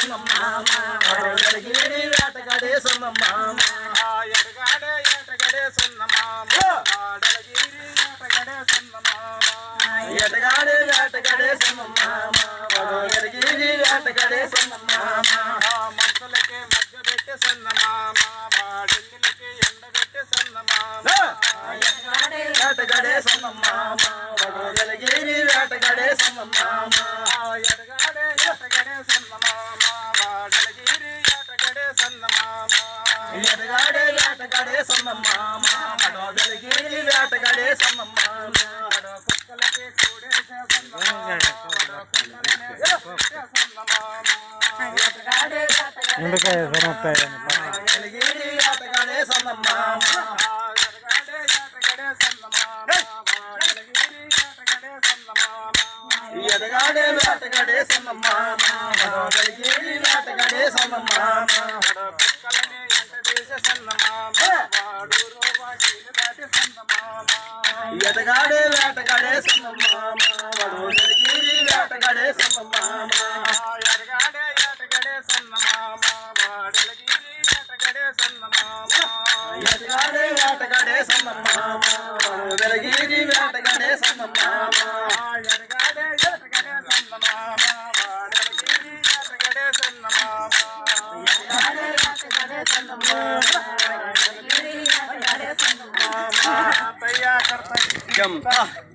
సన్నమామ వడగలిగిరి వేటగాడే సన్నమామ ఎడగాడే ఏటగడే సన్నమామ వాడలగిరి ఏటగడే సన్నమామ ఎటగాడే వేటగాడే సన్నమామ వడగలిగిరి వేటగాడే సన్నమామ మనుషులకే మధ్య పెట్టే సన్నమామ వాడిల్లకి ఎండగట్టే సన్నమామ వేటగాడే సన్నమామ వడగలిగిరి వేటగాడే సన్నమామ ఎడగాడే ఏటగడే సన్నమామ వాడలగిరి ఏటగడే సన్నమామ ఎటగాడే వేటగాడే సన్నమామ వడగలిగిరి వేటగాడే సన్నమామ కుక్కలకి కూడేసే సన్నమామ ఎందుకే సమస్తాయి వడగలిగిరి వేటగాడే సన్నమామ ఎటగాడే వేటగాడే సన్నమామ వడగలిగిరి వేటగాడే సన్నమామ ఎటగాడే వేటగాడే సన్నమామ వడగలిగిరి వేటగాడే సన్నమామ ఎటగాడే వేటగాడే సన్నమామ వడగలిగిరి వేటగాడే సన్నమామ तैयार करता